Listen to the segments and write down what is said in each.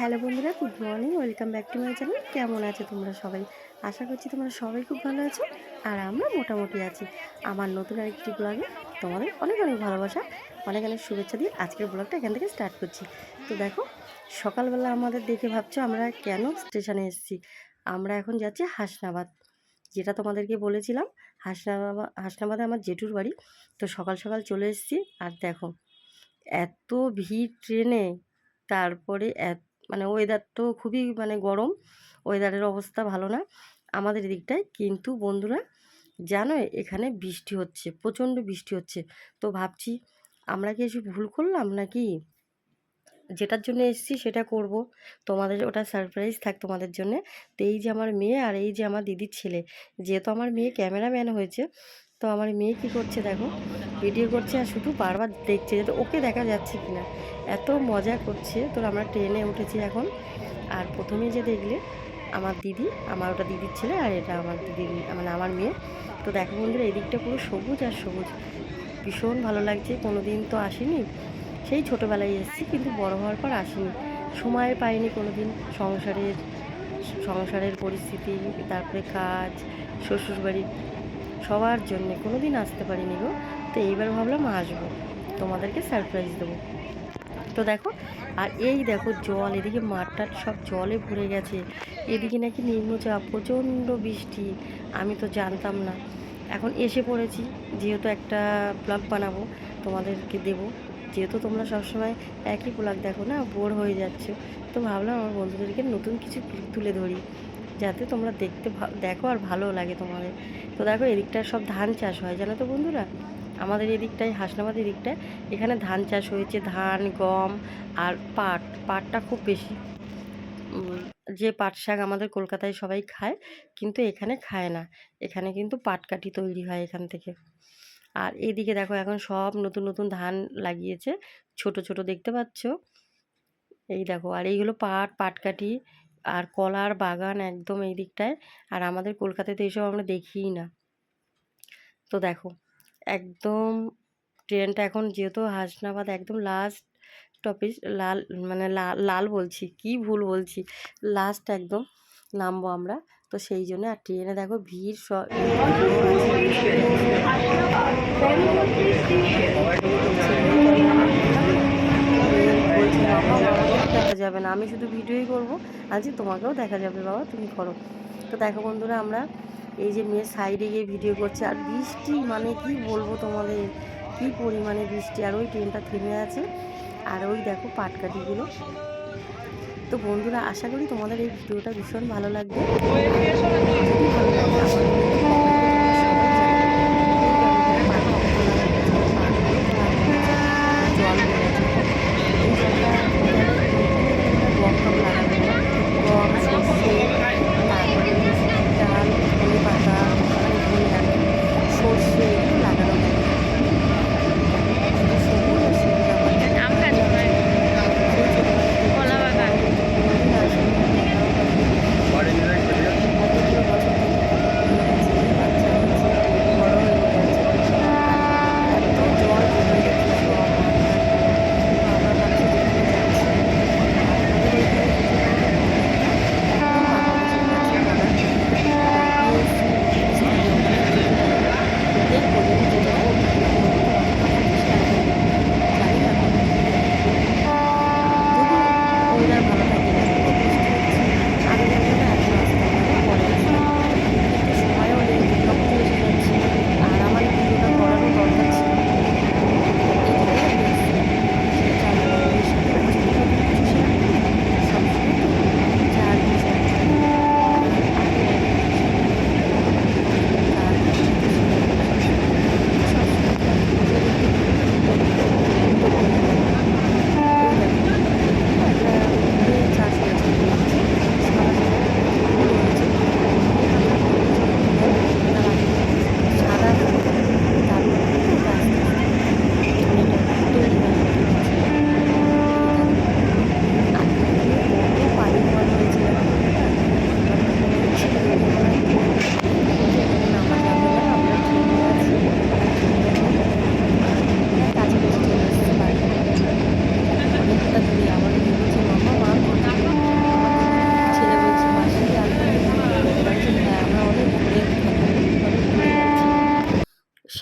Hello বন্ধুরা, good morning. Welcome back to my channel. কেমন আছো তোমরা সবাই? আশা করছি তোমরা সবাই খুব ভালো আছো, আর আমরা মোটামুটি আছি। আমার নতুন আরেকটি ব্লগে তোমাদের অনেক অনেক ভালোবাসা, অনেক অনেক শুভেচ্ছা দিয়ে আজকের ব্লগটা এখান থেকে স্টার্ট করছি। তো দেখো, সকালবেলা আমাদের দেখে ভাবছো আমরা কেন স্টেশনে এসেছি। আমরা এখন যাচ্ছি হাসনাবাদ, যেটা তোমাদেরকে বলেছিলাম। হাসনাবাদে আমার জেঠুর বাড়ি। তো সকাল সকাল চলে এসেছি, আর দেখো এত ভিড় ট্রেনে। তারপরে মানে ওয়েদার তো খুবই গরম, ওয়েদারের অবস্থা ভালো না আমাদের এদিকটায়। কিন্তু বন্ধুরা জানো, এখানে বৃষ্টি হচ্ছে, প্রচণ্ড বৃষ্টি হচ্ছে। তো ভাবছি আমরা কি কিছু ভুল করলাম নাকি, যেটার জন্য এসেছি সেটা করব। তোমাদের ওটা সারপ্রাইজ থাক তোমাদের জন্যে। তো এই যে আমার মেয়ে, আর এই যে আমার দিদির ছেলে, যেহেতু আমার মেয়ে ক্যামেরাম্যান হয়েছে, তো আমার মেয়ে কি করছে দেখো, ভিডিও করছে আর শুধু বারবার দেখছে যে ওকে দেখা যাচ্ছে কিনা। এত মজা করছে। তো আমরা ট্রেনে উঠেছি এখন। আর প্রথমেই যে দেখলে আমার দিদি, আমার ওটা দিদির ছেলে, আর এটা আমার দিদির আমার মেয়ে। তো দেখো বন্ধুরা, এদিকটা পুরো সবুজ আর সবুজ, ভীষণ ভালো লাগছে। কোনো দিন তো আসিনি, সেই ছোটোবেলায় এসেছি, কিন্তু বড় হওয়ার পর আসিনি, সময় পাইনি কোনো দিন। সংসারের পরিস্থিতি, তারপরে কাজ, শ্বশুরবাড়ি, সবার জন্যে কোনো দিন আসতে পারিনি গো। তো এইবার ভাবলাম আসবো, তোমাদেরকে সারপ্রাইজ দেবো। তো দেখো, আর এই দেখো জল, এদিকে মাঠটাট সব জলে ভরে গেছে। এদিকে নাকি নিম্নচাপ, প্রচণ্ড বৃষ্টি। আমি তো জানতাম না, এখন এসে পড়েছি। যেহেতু একটা ব্লগ বানাবো, তোমাদেরকে দেবো। যেহেতু তোমরা সবসময় একই ব্লগ দেখো না, বোর হয়ে যাচ্ছে। তো ভাবলাম আমার বন্ধুদেরকে নতুন কিছু তুলে ধরি, যাতে তোমরা দেখো আর ভালো লাগে তোমাদের। তো দেখো, এদিকটা সব ধান চাষ হয় জানো তো বন্ধুরা। আমাদের এদিকটায়, হাসনাবাদ এদিকটায়, এখানে ধান চাষ হয়েছে, ধান, গম আর পাটটা খুব বেশি। যে পাট শাক আমাদের কলকাতায় সবাই খায়, কিন্তু এখানে খায় না। এখানে কিন্তু পাটকাঠি তৈরি হয় এখান থেকে। আর এইদিকে দেখো, এখন সব নতুন নতুন ধান লাগিয়েছে, ছোট ছোট দেখতে পাচ্ছ। এই দেখো, আর এইগুলো পাটকাঠি আর কলার বাগান একদম এই দিকটায়। আর আমাদের কলকাতাতে এইসব আমরা দেখিই না। তো দেখো, একদম ট্রেনটা এখন, যেহেতু হাসনাবাদ একদম লাস্ট স্টপেজ, লাল লাল বলছি, কি ভুল বলছি, লাস্ট একদম নামবো আমরা। তো সেই জন্য, আর ট্রেনে দেখো ভিড় সব দেখা যাবে না, আমি শুধু ভিডিওই করবো। আজকে তোমাকেও দেখা যাবে বাবা, তুমি করো। তো দেখো বন্ধুরা, আমরা এই যে মেয়ের সাইডে গিয়ে ভিডিও করছে, আর বৃষ্টি মানে কি বলবো তোমাদের, কি পরিমাণে বৃষ্টি। আর ওই ট্রেনটা থেমে আছে, আর ওই দেখো পাটকাঠিগুলো। তো বন্ধুরা, আশা করি তোমাদের এই ভিডিওটা ভীষণ ভালো লাগবে। যদি ভালো লাগে জল গম লাগানো, গম, সর্ষে, তারপরে ডাল, ধনে পাতা, ধনে আর কি, সর্ষে, এগুলো লাগানো হয়। সবুজ আর সবুজ আমার কলা বাগান।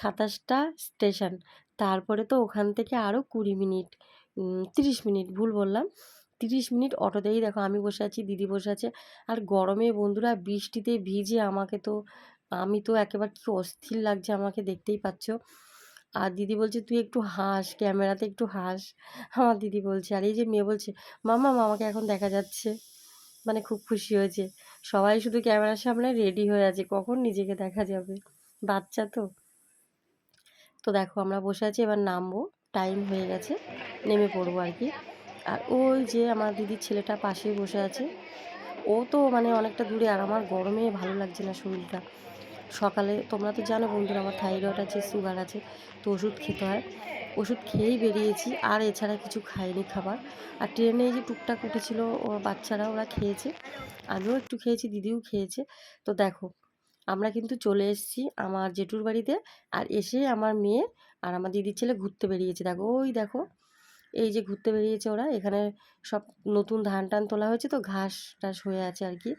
27টা স্টেশন, তারপরে তো ওখান থেকে আরও 20 মিনিট 30 মিনিট, ভুল বললাম, 30 মিনিট অটোতেই। দেখো আমি বসে আছি, দিদি বসে আছে, আর গরমে বন্ধুরা বৃষ্টিতে ভিজে আমি তো একেবারে কি অস্থির লাগছে, আমাকে দেখতেই পাচ্ছ। আর দিদি বলছে তুই একটু হাস, ক্যামেরাতে একটু হাস, আমার দিদি বলছে। আর এই যে মেয়ে বলছে মামা আমাকে এখন দেখা যাচ্ছে, মানে খুব খুশি হয়েছে। সবাই শুধু ক্যামেরার সামনে রেডি হয়ে আছে কখন নিজেকে দেখা যাবে, বাচ্চা তো। তো দেখো আমরা বসে আছি, এবার নামবো, টাইম হয়ে গেছে, নেমে পড়বো আর কি। আর ওই যে আমার দিদির ছেলেটা পাশেই বসে আছে, ও তো মানে অনেকটা দূরে, আর আমার গরমে ভালো লাগছে না শরীরটা। সকালে তোমরা তো জানো বন্ধুরা আমার থাইরয়েড আছে, সুগার আছে, তো ওষুধ খেতে হয়, ওষুধ খেয়েই বেরিয়েছি, আর এছাড়া কিছু খাইনি খাবার। আর ট্রেনে এই যে টুকটাক উঠেছিল ও বাচ্চারা, ওরা খেয়েছে, আমিও একটু খেয়েছি, দিদিও খেয়েছে। তো দেখো আমরা কিন্তু চলে এসেছি আমার জেঠুর বাড়িতে। আর এসে আমার মেয়ে আর আমার দিদির ছেলে ঘুরতে বেরিয়েছে, দেখো ওই দেখো, এই যে ঘুরতে বেরিয়েছে ওরা। এখানে সব নতুন ধান টান তোলা হয়েছে, তো ঘাস টাস হয়ে আছে আর কি।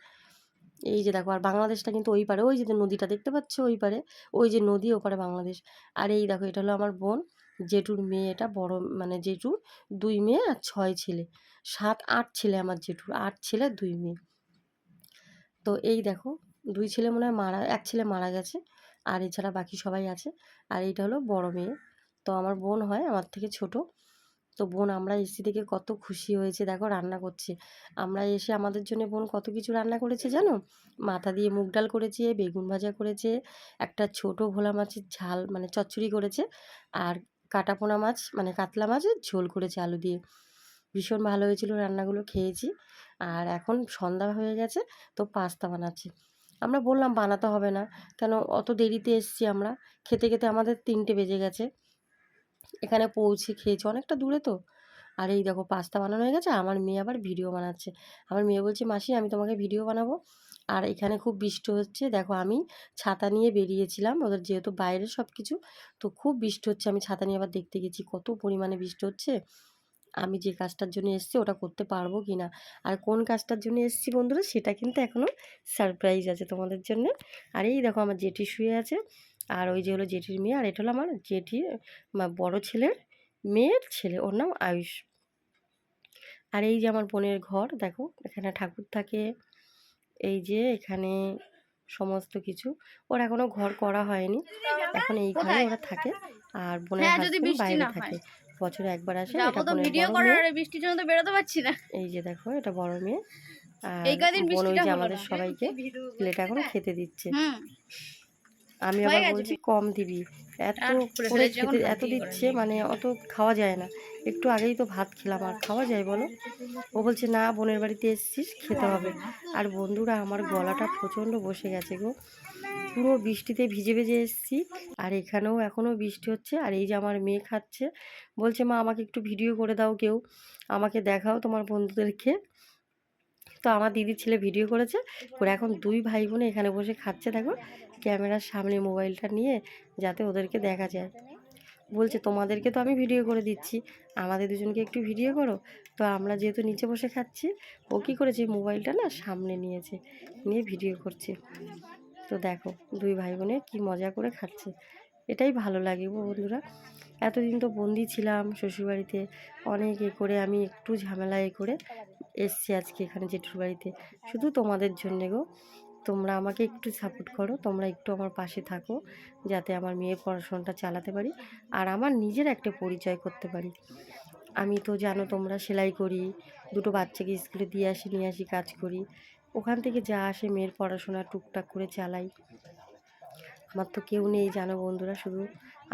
এই যে দেখো, আর বাংলাদেশটা কিন্তু ওই পারে, ওই যে নদীটা দেখতে পাচ্ছ ওই পারে, ওই যে নদী, ওপারে বাংলাদেশ। আর এই দেখো এটা হলো আমার বোন, জেঠুর মেয়ে, এটা বড়, মানে জেঠুর 2 মেয়ে আর 6 ছেলে, 7 8 ছেলে আমার জেঠুর, 8 ছেলে 2 মেয়ে। তো এই দেখো 2 ছেলে মনে হয় মারা, 1 ছেলে মারা গেছে, আর এছাড়া বাকি সবাই আছে। আর এইটা হলো বড় মেয়ে, তো আমার বোন হয়, আমার থেকে ছোট। তো বোন আমরা এসে দেখে কত খুশি হয়েছে, দেখো রান্না করছে। আমরা এসে আমাদের জন্য বোন কত কিছু রান্না করেছে জানো, মাথা দিয়ে মুগ ডাল করেছে, বেগুন ভাজা করেছে, একটা ছোট ভোলা মাছের ঝাল মানে চচ্চড়ি করেছে, আর কাটাপোনা মাছ মানে কাতলা মাছের ঝোল করেছে আলু দিয়ে। ভীষণ ভালো হয়েছিল রান্নাগুলো, খেয়েছি। আর এখন সন্ধ্যা হয়ে গেছে, তো পাস্তা বানাচ্ছি। আমরা বললাম বানাতে হবে না, কেন অত দেরিতে এসছি আমরা, খেতে খেতে আমাদের 3টে বেজে গেছে, এখানে পৌঁছে খেয়েছি, অনেকটা দূরে তো। আর এই দেখো পাস্তা বানানো হয়ে গেছে, আমার মেয়ে আবার ভিডিও বানাচ্ছে। আমার মেয়ে বলছে মাসি আমি তোমাকে ভিডিও বানাবো। আর এখানে খুব বৃষ্টি হচ্ছে, দেখো আমি ছাতা নিয়ে বেরিয়েছিলাম, ওদের যেহেতু বাইরে সব কিছু, তো খুব বৃষ্টি হচ্ছে, আমি ছাতা নিয়ে আবার দেখতে গেছি কত পরিমাণে বৃষ্টি হচ্ছে। আমি যে কাজটার জন্য এসেছি ওটা করতে পারবো কি না, আর কোন কাজটার জন্য এসেছি বন্ধুরা, সেটা কিন্তু এখনও সারপ্রাইজ আছে তোমাদের জন্য। আর এই দেখো আমার জেঠি শুয়ে আছে, আর ওই যে হলো জেঠির মেয়ে, আর এটা হলো আমার জেঠির বড় ছেলের মেয়ের ছেলে, ওর নাম আয়ুষ। আর এই যে আমার বোনের ঘর, দেখো এখানে ঠাকুর থাকে, এই যে এখানে সমস্ত কিছু। ওর এখনো ঘর করা হয়নি, এখন এই ঘরে ওরা থাকে। আর বোনের হাজবেন্ড বাইরে থাকে, বছরে একবার আসে। এটা বোনের বড় মেয়ে, বৃষ্টির জন্য তো বেরোতে পারছি না। এই যে দেখো এটা বড় মেয়ে। আর বোন ওই যে আমাদের সবাইকে প্লেট এখন খেতে দিচ্ছে। আমি আবার বলছি কম দিবি, এত করে খেতে এত দিচ্ছে, মানে অত খাওয়া যায় না, একটু আগেই তো ভাত খেলাম, আর খাওয়া যায় বলো। ও বলছে না বোনের বাড়িতে এসেছিস খেতে হবে। আর বন্ধুরা আমার গলাটা প্রচণ্ড বসে গেছে গো, পুরো বৃষ্টিতে ভিজে ভিজে এসেছি, আর এখানেও এখনও বৃষ্টি হচ্ছে। আর এই যে আমার মেয়ে খাচ্ছে, বলছে মা আমাকে একটু ভিডিও করে দাও, কেউ আমাকে দেখাও তোমার বন্ধুদেরকে। তো আমার দিদির ছেলে ভিডিও করেছে, করে এখন 2 ভাই বোনে এখানে বসে খাচ্ছে, দেখো ক্যামেরার সামনে মোবাইলটা নিয়ে, যাতে ওদেরকে দেখা যায়। বলছে তোমাদেরকে তো আমি ভিডিও করে দিচ্ছি, আমাদের দুজনকে একটু ভিডিও করো। তো আমরা যেহেতু নিচে বসে খাচ্ছি, ও কী করেছে মোবাইলটা না সামনে নিয়েছে, নিয়ে ভিডিও করছে। তো দেখো 2 ভাই বোনে কি মজা করে খাচ্ছে, এটাই ভালো লাগে গো বন্ধুরা। এতদিন তো বন্দি ছিলাম শ্বশুরবাড়িতে, অনেক করে আমি একটু ঝামেলা করে এসছি আজকে এখানে জেঠুর বাড়িতে, শুধু তোমাদের জন্যে গো। তোমরা আমাকে একটু সাপোর্ট করো, তোমরা একটু আমার পাশে থাকো, যাতে আমার মেয়ের পড়াশোনাটা চালাতে পারি, আর আমার নিজের একটা পরিচয় করতে পারি। আমি তো জানো তোমরা সেলাই করি, 2টো বাচ্চাকে স্কুলে দিয়ে আসি নিয়ে আসি, কাজ করি, ওখান থেকে যা আসে মেয়ের পড়াশোনা টুকটাক করে চালাই। আমার তো কেউ নেই জানো বন্ধুরা, শুধু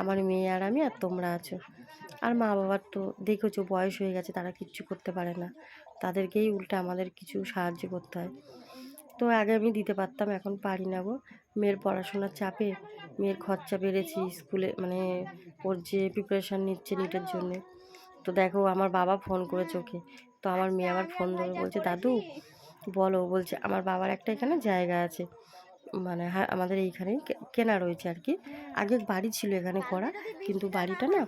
আমার মেয়ে আর আমি, আর তোমরা আছো। আর মা বাবার তো দেখেছো বয়স হয়ে গেছে, তারা কিচ্ছু করতে পারে না, তাদেরকেই উল্টে আমাদের কিছু সাহায্য করতে হয়। তো আগে আমি দিতে পারতাম, এখন পারি না গো, মেয়ের পড়াশোনার চাপে। মেয়ের খরচা বেড়েছি স্কুলে, মানে ওর যে প্রিপারেশান নিচ্ছে নিটের জন্যে। তো দেখো আমার বাবা ফোন করেছে ওকে, তো আমার মেয়ে আবার ফোন ধরে বলছে দাদু বলো, বলছে আমার বাবার একটা এখানে জায়গা আছে, মানে হ্যাঁ আমাদের এইখানেই কেনা রয়েছে আর কি। আগে বাড়ি ছিল এখানে করা, কিন্তু বাড়িটা না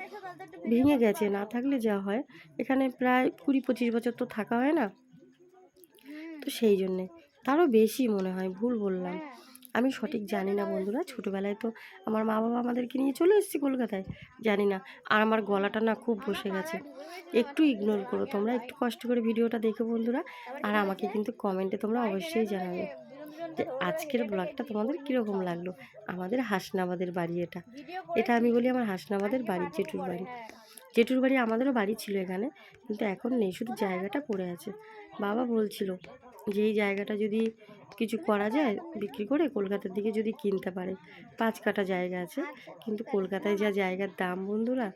ভেঙে গেছে, না থাকলে যা হয়, এখানে প্রায় 20-25 বছর তো থাকা হয় না, তো সেই জন্যে, তারও বেশি মনে হয়, ভুল বললাম। আমি সঠিক জানি না বন্ধুরা। ছোটোবেলায় তো আমার মা বাবা আমাদেরকে নিয়ে চলে এসেছি কলকাতায়, জানি না। আর আমার গলাটা না খুব বসে গেছে, একটু ইগনোর করো তোমরা, একটু কষ্ট করে ভিডিওটা দেখো বন্ধুরা। আর আমাকে কিন্তু কমেন্টে তোমরা অবশ্যই জানাবে যে আজকের ব্লগটা তোমাদের কীরকম লাগলো। আমাদের হাসনাবাদের বাড়ি এটা, এটা আমি বলি আমার হাসনাবাদের বাড়ি, জেঠুর বাড়ি। জেঠুর বাড়ি আমাদেরও বাড়ি ছিল এখানে, কিন্তু এখন নেই, শুধু জায়গাটা পড়ে আছে। বাবা বলছিল যে এই জায়গাটা যদি কিছু করা যায় বিক্রি করে কলকাতার দিকে যদি কিনতে পারে, 5 কাঠা জায়গা আছে। কিন্তু কলকাতায় যা জায়গার দাম বন্ধুরা,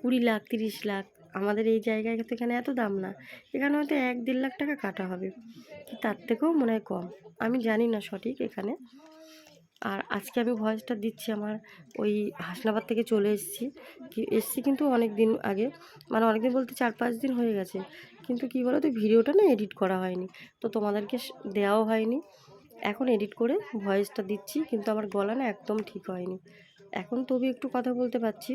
20 লাখ 30 লাখ। আমাদের এই জায়গায় তো এখানে এত দাম না, এখানে হয়তো 1-1.5 লাখ টাকা কাটা হবে, কি তার থেকেও মনে হয় কম, আমি জানি না সঠিক এখানে। আর আজকে আমি ভয়েসটা দিচ্ছি আমার ওই হাসনাবাদ থেকে চলে এসেছি কিন্তু অনেক দিন আগে, মানে অনেক দিন বলতে 4-5 দিন হয়ে গেছে। কিন্তু কি বলো তো, ভিডিওটা না এডিট করা হয়নি, তো তোমাদেরকে দেওয়াও হয়নি। এখন এডিট করে ভয়েসটা দিচ্ছি, কিন্তু আমার গলা না একদম ঠিক হয়নি। এখন তবু একটু কথা বলতে পারছি,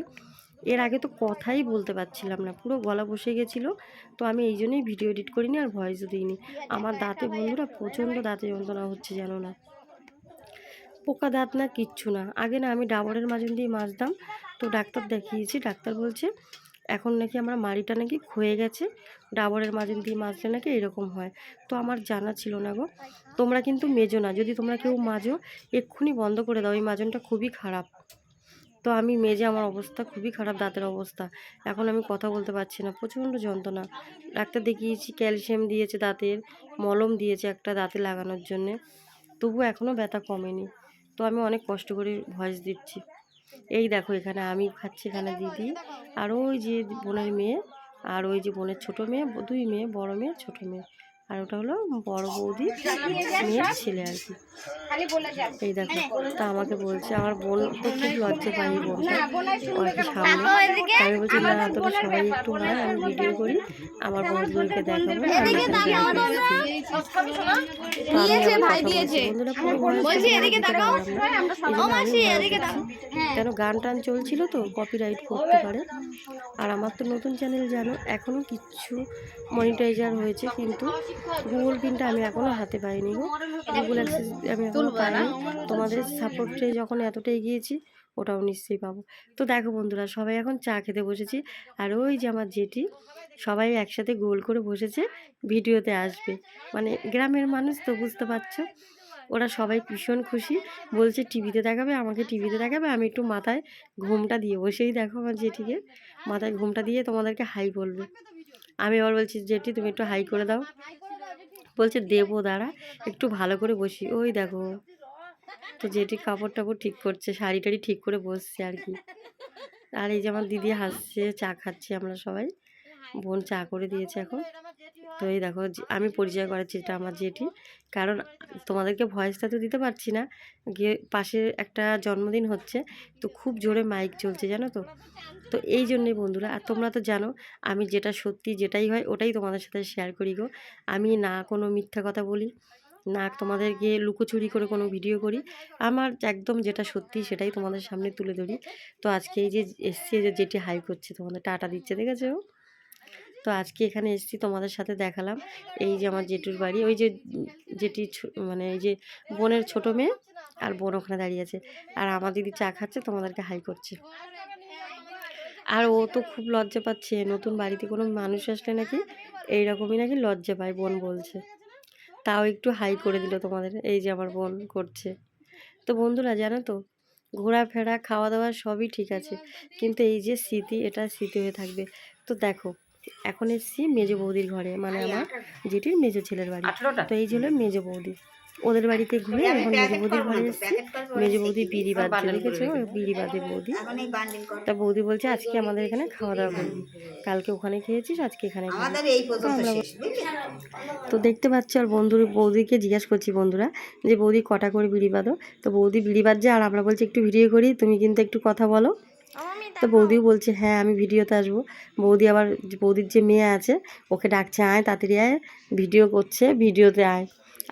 এর আগে তো কথাই বলতে পারছিলাম না, পুরো গলা বসে গেছিলো। তো আমি এই জন্যই ভিডিও এডিট করিনি আর ভয়েসও দিইনি। আমার দাঁতে বন্ধুরা প্রচণ্ড দাঁতে যন্ত্রণা হচ্ছে জানো না, পোকা দাঁত না কিচ্ছু না। আগে না আমি ডাবরের মাজন দিয়ে মাজতাম, তো ডাক্তার দেখিয়েছি, ডাক্তার বলছে এখন নাকি আমার মাড়িটা নাকি ক্ষয়ে গেছে, ডাবরের মাজন দিয়ে মাজলে নাকি এরকম হয়। তো আমার জানা ছিল না গো। তোমরা কিন্তু মেজো না, যদি তোমরা কেউ মাজো এক্ষুনি বন্ধ করে দাও, এই মাজনটা খুবই খারাপ। তো আমি মেজে আমার অবস্থা খুবই খারাপ, দাঁতের অবস্থা। এখন আমি কথা বলতে পারছি না, প্রচণ্ড যন্ত্রণা। ডাক্তার দেখিয়েছি, ক্যালসিয়াম দিয়েছে, দাঁতের মলম দিয়েছে একটা দাঁতে লাগানোর জন্যে, তবু এখনও ব্যথা কমেনি। তো আমি অনেক কষ্ট করে ভয়েস দিচ্ছি। এই দেখো এখানে আমি খাচ্ছি, এখানে দিদি, আর ওই যে বোনের মেয়ে, আর ওই যে বোনের ছোটো মেয়ে, 2 মেয়ে, বড় মেয়ে ছোটো মেয়ে, আর ওটা হলো বড় বৌদি মেয়ের ছেলে আর কি। এই দেখো, তা আমাকে বলছে, আমার বোন তো খুব লজ্জা পাই, এই বোনটা আর কি সামনে। আমি বলছি না তোরা সবাই একটু হয়, আমি ভিডিও করি, আমার বন্ধুদেরকে দেখাবো না, আমি কেন গান টান চলছিল তো কপিরাইট করতে পারে। আর আমার তো নতুন চ্যানেল জানো, এখনও কিচ্ছু মনিটাইজার হয়েছে, কিন্তু গুগল পিনটা আমি এখনও হাতে পাইনি গো, গুগল অ্যাক্সেস আমি এখনও পাইনি। তোমাদের সাপোর্টে যখন এতটা এগিয়েছি, ওটাও নিশ্চয়ই পাবো। তো দেখো বন্ধুরা, সবাই এখন চা খেতে বসেছি, আর ওই যে আমার জেঠি, সবাই একসাথে গোল করে বসেছে, ভিডিওতে আসবে। মানে গ্রামের মানুষ তো বুঝতে পারছো, ওরা সবাই ভীষণ খুশি, বলছে টিভিতে দেখাবে, আমাকে টিভিতে দেখাবে। আমি একটু মাথায় ঘুমটা দিয়ে বসেই দেখো আমার জেঠিকে, মাথায় ঘুমটা দিয়ে তোমাদেরকে হাই বলবে। আমি আবার বলছি জেঠি তুমি একটু হাই করে দাও, বলছে দেবো দাঁড়া, একটু ভালো করে বসি। ওই দেখো, তো জেঠি কাপড় টাপড় ঠিক করছে, শাড়ি টাড়ি ঠিক করে বসছে আর কি। আর এই যে আমার দিদি হাসছে, চা খাচ্ছি আমরা সবাই, বোন চা করে দিয়েছে এখন। তো এই দেখো আমি পরিচয় করাচ্ছি, এটা আমার জেঠি। কারণ তোমাদেরকে ভয়েসটা তো দিতে পারছি না, গিয়ে পাশে একটা জন্মদিন হচ্ছে, তো খুব জোরে মাইক চলছে জানো তো। তো এই জন্যে বন্ধুরা, আর তোমরা তো জানো আমি যেটা সত্যি যেটাই হয় ওটাই তোমাদের সাথে শেয়ার করি গো। আমি না কোনো মিথ্যা কথা বলি, না তোমাদেরকে লুকোচুরি করে কোনো ভিডিও করি, আমার একদম যেটা সত্যি সেটাই তোমাদের সামনে তুলে ধরি। তো আজকে এই যে এসছি, যে যেটি হাই করছে তোমাদের টাটা দিচ্ছে, দেখেছো। তো আজকে এখানে এসেছি, তোমাদের সাথে দেখালাম এই যে আমার জেঠুর বাড়ি, ওই যে যেটি মানে এই যে বোনের ছোট মেয়ে, আর বোন ওখানে দাঁড়িয়ে আছে, আর আমার দিদি চা খাচ্ছে, তোমাদেরকে হাই করছে। আর ও তো খুব লজ্জা পাচ্ছে, নতুন বাড়িতে কোনো মানুষ আসলে নাকি এইরকমই নাকি লজ্জা পায়, বোন বলছে। তাও একটু হাই করে দিল তোমাদের, এই যে আমার বোন করছে। তো বন্ধুরা জানো তো, ঘোরাফেরা খাওয়া দাওয়া সবই ঠিক আছে, কিন্তু এই যে স্মৃতি, এটা স্মৃতি হয়ে থাকবে। তো দেখো এখন এসেছি মেজো বৌদির ঘরে, মানে আমার যেটির মেজো ছেলের বাড়ি। তো এই ছিল মেজো বৌদি, ওদের বাড়িতে ঘুরে এখন মেজো বৌদির ঘরে এসেছি। মেজো বৌদি বিড়ি বাঁধছে, দেখেছো বিড়ি বাঁধে বৌদি। তা বৌদি বলছে আজকে আমাদের এখানে খাওয়া দাওয়া করবি, কালকে ওখানে খেয়েছিস, আজকে এখানে খাবি। তো দেখতে পাচ্ছি, আর বৌদিকে জিজ্ঞাসা করছি বন্ধুরা যে বৌদি কটা করে বিড়ি বাঁধো। তো বৌদি বিড়ি বাঁধছে, আর আমরা বলছি একটু ভিডিও করি, তুমি কিন্তু একটু কথা বলো। তো বৌদিও বলছে হ্যাঁ আমি ভিডিওতে আসবো। বৌদি আবার বৌদির যে মেয়ে আছে ওকে ডাকছে, আয় তাড়াতাড়ি আয়, ভিডিও করছে, ভিডিওতে আয়।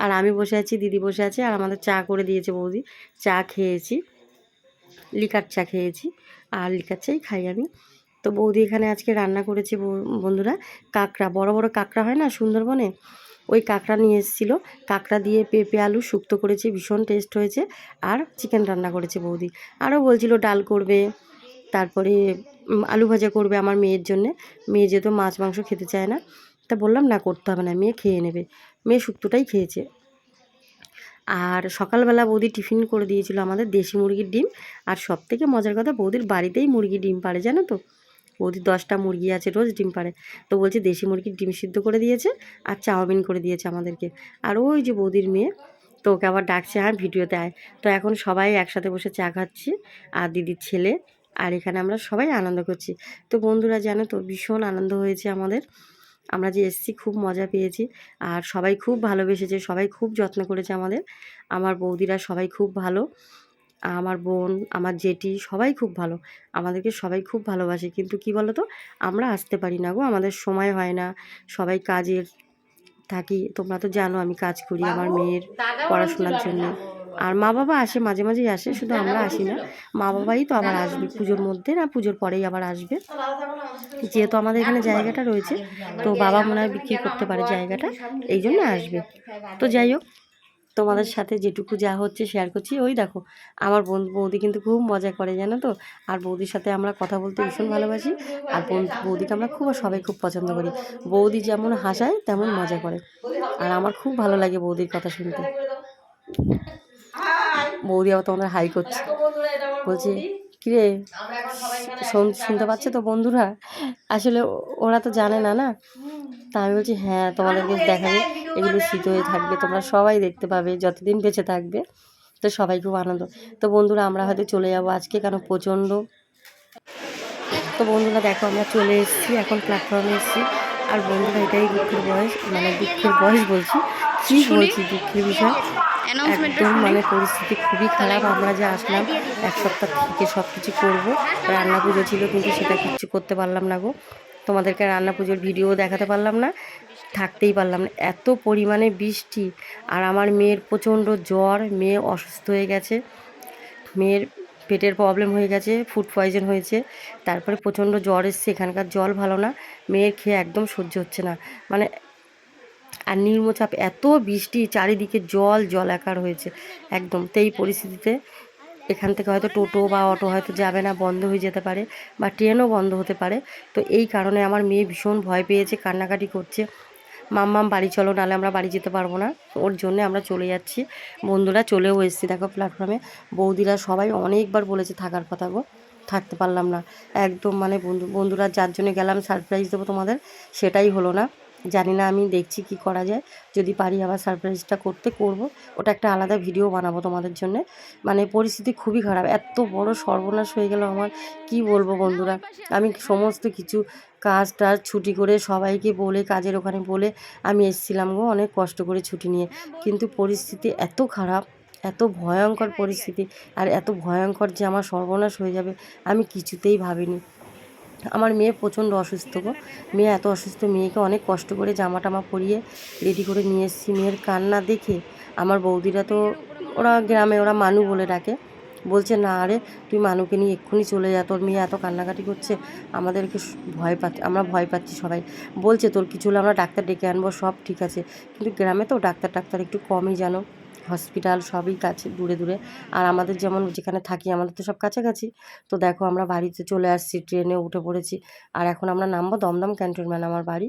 আর আমি বসে আছি, দিদি বসে আছে, আর আমাদের চা করে দিয়েছে বৌদি, চা খেয়েছি, লিকার চা খেয়েছি, আর লিকার চাই খাই আমি। তো বৌদি এখানে আজকে রান্না করেছে বন্ধুরা, কাঁকড়া, বড় বড় কাঁকড়া হয় না সুন্দরবনে, ওই কাঁকড়া নিয়ে এসেছিলো, কাঁকড়া দিয়ে পেঁপে আলু শুক্তো করেছে, ভীষণ টেস্ট হয়েছে। আর চিকেন রান্না করেছে বৌদি, আরও বলছিল ডাল করবে, তারপরে আলু ভাজা করবে আমার মেয়ের জন্যে। মেয়ে যেহেতু মাছ মাংস খেতে চায় না, তা বললাম না করতে হবে না, মেয়ে খেয়ে নেবে। মেয়ে শুক্তোটাই খেয়েছে। আর সকালবেলা বৌদি টিফিন করে দিয়েছিল আমাদের দেশি মুরগির ডিম। আর সব থেকে মজার কথা, বৌদির বাড়িতেই মুরগির ডিম পাড়ে, জানো তো। বৌদির 10টা মুরগি আছে, রোজ ডিম পাড়ে। তো বলছে দেশি মুরগির ডিম সিদ্ধ করে দিয়েছে আর চাউমিন করে দিয়েছে আমাদেরকে। আর ওই যে বৌদির মেয়ে, তো ওকে আবার ডাকছে, হ্যাঁ ভিডিওতে আয়। তো এখন সবাই একসাথে বসে চা খাচ্ছি, আর দিদির ছেলে, আর এখানে আমরা সবাই আনন্দ করছি। তো বন্ধুরা জানো তো, ভীষণ আনন্দ হয়েছে আমাদের। আমরা যে এসেছি খুব মজা পেয়েছি, আর সবাই খুব ভালোবেসেছে, সবাই খুব যত্ন করেছে আমাদের। আমার বৌদিরা সবাই খুব ভালো, আমার বোন, আমার জেঠি সবাই খুব ভালো, আমাদেরকে সবাই খুব ভালোবাসে। কিন্তু কি বলো তো, আমরা আসতে পারি না গো, আমাদের সময় হয় না, সবাই কাজের থাকি। তোমরা তো জানো আমি কাজ করি আমার মেয়ের পড়াশোনার জন্য। আর মা বাবা আসে, মাঝে মাঝেই আসে, শুধু আমরা আসি না। মা বাবাই তো আবার আসবে পুজোর মধ্যে, না পুজোর পরেই আবার আসবে। যেহেতু আমাদের এখানে জায়গাটা রয়েছে, তো বাবা মনে হয় বিক্রি করতে পারে জায়গাটা, এই জন্য আসবে। তো যাই হোক, তোমাদের সাথে যেটুকু যা হচ্ছে শেয়ার করছি। ওই দেখো আমার বৌদি কিন্তু খুব মজা করে, জানো তো। আর বৌদির সাথে আমরা কথা বলতে ভীষণ ভালোবাসি, আর বৌদিকে আমরা সবাই খুব পছন্দ করি। বৌদি যেমন হাসায় তেমন মজা করে, আর আমার খুব ভালো লাগে বৌদির কথা শুনতে। বৌদি আবার তোমাদের হাই করছে, বলছে কিরে শুনতে পাচ্ছে তো বন্ধুরা। আসলে ওরা তো জানে না, না। তা আমি বলছি হ্যাঁ তোমাদেরকে দেখাবে, এগুলো স্মৃত হয়ে থাকবে, তোমরা সবাই দেখতে পাবে যতদিন বেঁচে থাকবে। তো সবাই খুব আনন্দ। তো বন্ধুরা আমরা হয়তো চলে যাবো আজকে, কারণ প্রচণ্ড। তো বন্ধুরা দেখো আমরা চলে এসেছি, এখন প্ল্যাটফর্মে এসেছি। আর বন্ধুরা এটাই দুঃখের বয়স, মানে দুঃখের বয়স বলছি, কী বলছি, দুঃখের বিষয়। একদম মানে পরিস্থিতি খুবই খারাপ। আমরা যে আসলাম এক সপ্তাহ থেকে সব কিছু করবো, রান্না পুজো ছিল কিন্তু সেটা কিচ্ছু করতে পারলাম না গো। তোমাদেরকে রান্না পুজোর ভিডিও দেখাতে পারলাম না, থাকতেই পারলাম না, এত পরিমাণে বৃষ্টি। আর আমার মেয়ের প্রচণ্ড জ্বর, মেয়ে অসুস্থ হয়ে গেছে, মেয়ের পেটের প্রবলেম হয়ে গেছে, ফুড পয়জন হয়েছে, তারপরে প্রচণ্ড জ্বর এসছে, এখানকার জল ভালো না, মেয়ের খেয়ে একদম সহ্য হচ্ছে না মানে। আর নিম্নচাপ, এত বৃষ্টি, চারিদিকে জল আকার হয়েছে একদম। তো এই পরিস্থিতিতে এখান থেকে হয়তো টোটো বা অটো হয়তো যাবে না, বন্ধ হয়ে যেতে পারে, বা ট্রেনও বন্ধ হতে পারে। তো এই কারণে আমার মেয়ে ভীষণ ভয় পেয়েছে, কান্নাকাটি করছে, মাম্মাম বাড়ি চলো, নাহলে আমরা বাড়ি যেতে পারবো না। ওর জন্য আমরা চলে যাচ্ছি। বন্ধুরা চলেও এসেছি দেখো প্ল্যাটফর্মে। বৌদিরা সবাই অনেকবার বলেছে থাকার কথা গো, থাকতে পারলাম না একদম। মানে বন্ধুরা যার জন্য গেলাম সারপ্রাইজ দেবো তোমাদের, সেটাই হলো না। জানি না, আমি দেখছি কি করা যায়, যদি পারি আবার সারপ্রাইজটা করব। ওটা একটা আলাদা ভিডিও বানাবো তোমাদের জন্য। মানে পরিস্থিতি খুবই খারাপ, এত বড় সর্বনাশ হয়ে গেল আমার, কি বলবো বন্ধুরা। আমি সমস্ত কিছু কাজ টাজ ছুটি করে সবাইকে বলে, কাজের ওখানে বলে আমি এসেছিলাম গো, অনেক কষ্ট করে ছুটি নিয়ে। কিন্তু পরিস্থিতি এত খারাপ, এত ভয়ঙ্কর পরিস্থিতি, আর এত ভয়ঙ্কর যে আমার সর্বনাশ হয়ে যাবে আমি কিছুতেই ভাবিনি। আমার মেয়ে প্রচণ্ড অসুস্থ গো, মেয়ে এত অসুস্থ, মেয়েকে অনেক কষ্ট করে জামা টামা পরিয়ে রেডি করে নিয়ে এসেছি। মেয়ের কান্না দেখে আমার বৌদিরা তো, ওরা গ্রামে ওরা মানু বলে ডাকে, বলছে না আরে তুই মানুকে নিয়ে এক্ষুনি চলে যা, তোর মেয়ে এত কান্নাকাটি করছে, আমাদেরকে ভয় পাচ্ছে, আমরা ভয় পাচ্ছি সবাই। বলছে তোর কিছু হলে আমরা ডাক্তার ডেকে আনবো, সব ঠিক আছে। কিন্তু গ্রামে তো ডাক্তার একটু কমই জানো, হসপিটাল সবই কাছে, দূরে। আর আমাদের যেমন যেখানে থাকি আমাদের তো সব কাছাকাছি। তো দেখো আমরা বাড়িতে চলে আসছি, ট্রেনে উঠে পড়েছি। আর এখন আমরা নামবো দমদম ক্যান্টনমেন্ট, আমার বাড়ি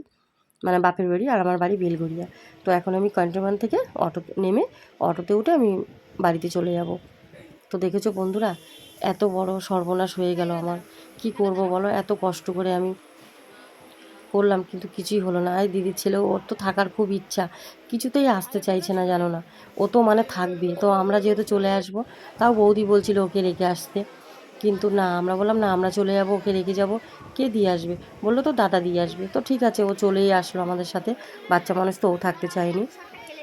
মানে বাপের বাড়ি, আর আমার বাড়ি বেলঘরিয়া। তো এখন আমি ক্যান্টনমেন্ট থেকে অটোতে উঠে আমি বাড়িতে চলে যাব। তো দেখেছো বন্ধুরা, এত বড় সর্বনাশ হয়ে গেল আমার, কি করব বলো। এত কষ্ট করে আমি করলাম কিন্তু কিছুই হলো না। আর দিদির ছেলেও, ওর তো থাকার খুব ইচ্ছা, কিছুতেই আসতে চাইছে না জানো না। ও তো মানে থাকবে, তো আমরা যেহেতু চলে আসব, তাও বৌদি বলছিল ওকে রেখে আসতে, কিন্তু না, আমরা বললাম না আমরা চলে যাব, ওকে রেখে যাব, কে দিয়ে আসবে, বললো তো দাদা দিয়ে আসবে। তো ঠিক আছে, ও চলেই আসলো আমাদের সাথে, বাচ্চা মানুষ তো, ও থাকতে চায়নি।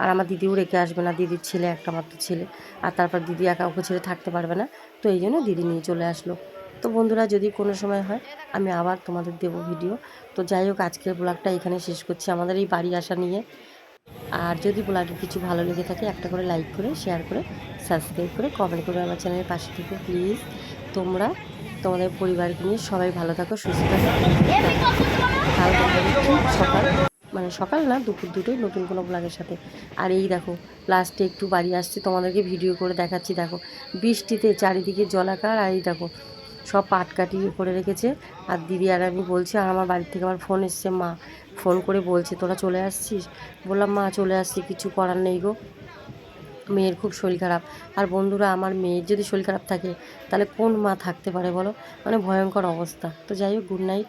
আর আমার দিদিও রেখে আসবে না, দিদির ছেলে একটা মাত্র ছেলে, আর তারপর দিদি একা ওকে ছেড়ে থাকতে পারবে না, তো এই জন্য দিদি নিয়ে চলে আসলো। তো বন্ধুরা যদি কোনো সময় হয় আমি আবার তোমাদের দেবো ভিডিও। তো যাই হোক, আজকের ব্লগটা এখানে শেষ করছি আমাদের এই বাড়ি আসা নিয়ে। আর যদি ব্লগে কিছু ভালো লেগে থাকে একটা করে লাইক করে, শেয়ার করে, সাবস্ক্রাইব করে, কমেন্ট করে আমার চ্যানেলের পাশে থেকো প্লিজ। তোমরা তোমাদের পরিবারকে নিয়ে সবাই ভালো থাকো, সুস্থ থাকো, ভালো থাকো। ঠিক সকাল মানে সকাল না দুপুর দুটোই নতুন কোনো ব্লগের সাথে। আর এই দেখো লাস্টে একটু বাড়ি আসছি, তোমাদেরকে ভিডিও করে দেখাচ্ছি। দেখো বৃষ্টিতে চারিদিকে জলাকার, আর এই দেখো সব পাট কাটিয়ে করে রেখেছে। আর দিদি আর আমি বলছি, আর আমার বাড়ির থেকে আমার ফোন এসছে, মা ফোন করে বলছে তোরা চলে আসছিস। বললাম মা চলে আসছি, কিছু করার নেই গো, মেয়ের খুব শরীর খারাপ। আর বন্ধুরা, আমার মেয়ের যদি শরীর খারাপ থাকে তাহলে কোন মা থাকতে পারে বলো, মানে ভয়ঙ্কর অবস্থা। তো যাই হোক, গুড নাইট।